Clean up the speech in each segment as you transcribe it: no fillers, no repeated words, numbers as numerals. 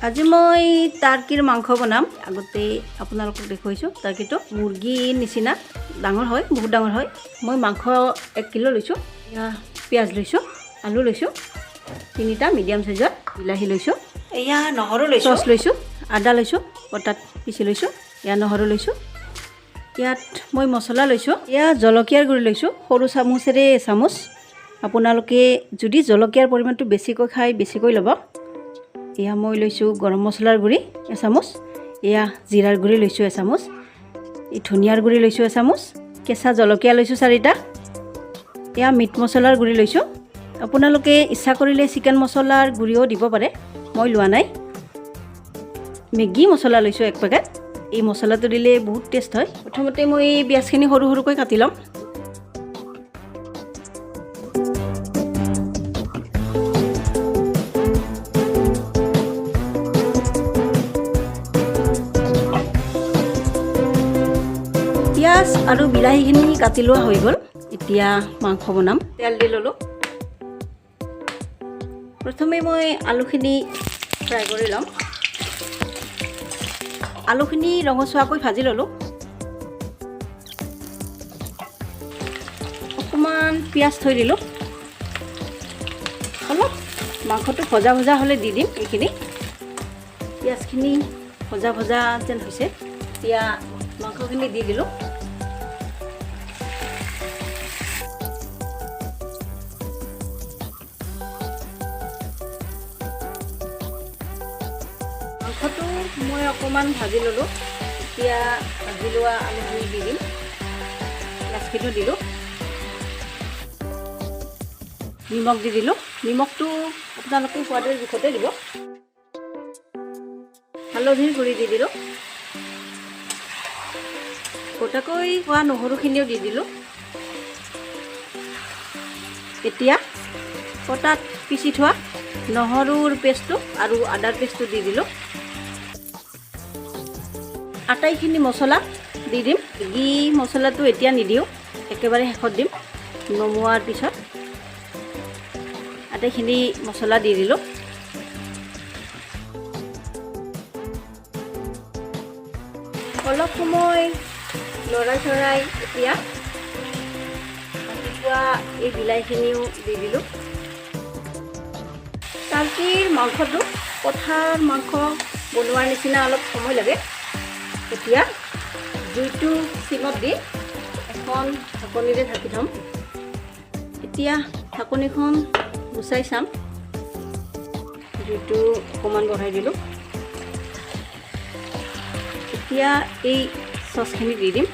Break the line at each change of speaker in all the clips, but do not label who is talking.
আজি মই টাৰ্কিৰ মাংস বনাম। আগতে আপোনালোকক দেখুৱাইছোঁ। টাৰ্কিটো মুৰ্গীৰ নিচিনা ডাঙৰ হয়, বহুত ডাঙৰ হয়। মই মাংস 1 কিলো লৈছোঁ। এয়া পিঁয়াজ লৈছোঁ, আলু লৈছোঁ, 3টা মিডিয়াম সাইজৰ, বিলাহী লৈছোঁ, এয়া নহৰু লৈছোঁ, চচ লৈছোঁ, আদা লৈছোঁ, পটাত পিচি লৈছোঁ, এয়া নহৰু লৈছোঁ। ইয়াত মই মছলা লৈছোঁ। এয়া জলকীয়াৰ গুড়ি লৈছোঁ, সৰু চামুচেৰে এচামুচ। আপোনালোকে যদি জলকীয়াৰ পৰিমাণটো বেছিকৈ খায় বেছিকৈ ল'ব। এয়া মই লৈছোঁ গৰম মছলাৰ গুড়ি এচামুচ, এয়া জিৰাৰ গুড়ি লৈছোঁ এচামুচ, এই ধনিয়াৰ গুড়ি লৈছোঁ এচামুচ, কেঁচা জলকীয়া লৈছোঁ 4টা, এয়া মিট মছলাৰ গুড়ি লৈছোঁ। আপোনালোকে ইচ্ছা কৰিলে চিকেন মছলাৰ গুড়িও দিব পাৰে, মই লোৱা নাই। মেগী মছলা লৈছোঁ 1 পেকেট। এই মছলাটো দিলে বহুত টেষ্ট হয়। প্ৰথমতে মই পিঁয়াজখিনি সৰু সৰুকৈ কাটি ল'ম। পিঁয়াজ আৰু বিলাহীখিনি কাটি লোৱা হৈ গ'ল। এতিয়া মাংস বনাম। তেল দি ল'লোঁ। প্ৰথমে মই আলুখিনি ফ্ৰাই কৰি ল'ম। আলুখিনি ৰঙচুৱাকৈ ভাজি ল'লোঁ। অকণমান পিঁয়াজ থৈ দিলোঁ। অলপ মাংসটো ভজা ভজা হ'লে দি দিম এইখিনি। পিঁয়াজখিনি ভজা ভজা যেন হৈছে। এতিয়া মাংসখিনি দি দিলোঁ। মাংসটো মই অকণমান ভাজি ল'লোঁ। এতিয়া ভাজি লোৱা আলুখিনি দি দিম। পিঁয়াজখিনিও দিলোঁ। নিমখ দি দিলোঁ। নিমখটো আপোনালোকে সোৱাদৰ জোখতে দিব। হালধিৰ গুড়ি দি দিলোঁ। গোটাকৈ খোৱা নহৰুখিনিও দি দিলোঁ। এতিয়া পটাত পিচি থোৱা নহৰুৰ পেষ্টটো আৰু আদাৰ পেষ্টটো দি দিলোঁ। আটাইখিনি মছলা দি দিম। মেগী মছলাটো এতিয়া নিদিওঁ, একেবাৰে শেষত দিম নমোৱাৰ পিছত। আটাইখিনি মছলা দি দিলোঁ। অলপ সময় লৰাই চৰাই এতিয়া ৰাতিপুৱা এই বিলাহীখিনিও দি দিলোঁ। টাৰ্কিৰ মাংসটো পথাৰ মাংস বনোৱাৰ নিচিনা অলপ সময় লাগে। এতিয়া জুইটো চিমত দি এখন ঢাকনিৰে ঢাকি থ'ম। এতিয়া ঢাকনিখন গুচাই চাম। জুইটো অকণমান বঢ়াই দিলোঁ। এতিয়া এই চচখিনি দি দিম।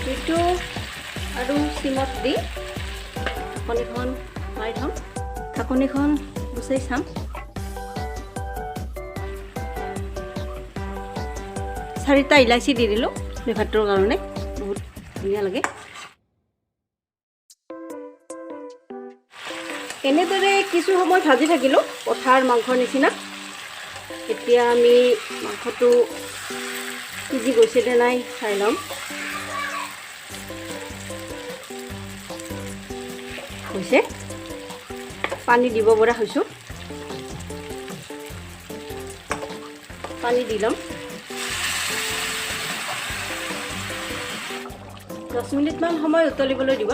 জুইটো আৰু চিমত দি ঢাকনিখন মাৰি থ'ম। ঢাকনিখন গুচাই চাম। 4টা ইলাচি দি দিলোঁ ফ্লেভাৰটোৰ কাৰণে, বহুত ধুনীয়া লাগে। এনেদৰে কিছু সময় ভাজি থাকিলোঁ পথাৰ মাংসৰ নিচিনা। এতিয়া আমি মাংসটো সিজি গৈছে নে নাই চাই ল'ম। হৈছে, পানী দিব পৰা হৈছোঁ। পানী দি ল'ম। 10 মিনিটমান সময় উতলিবলৈ দিব।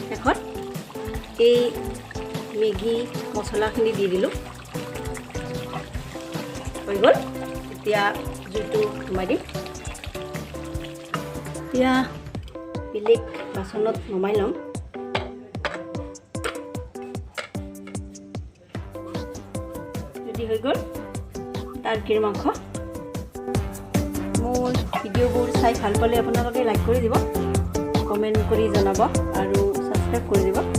শেষত এই মেগী মছলাখিনি দি দিলোঁ হৈ গ'ল এতিয়া জুইটো নমাই দিম এতিয়া বেলেগ বাচনত নমাই ল'ম ৰেডি হৈ গ'ল টাৰ্কিৰ মাংস মোৰ ভিডিঅ'বোৰ চাই ভাল পালে আপোনালোকে লাইক কৰি দিব কমেণ্ট কৰি জনাব আৰু ছাবস্ক্ৰাইব কৰি দিব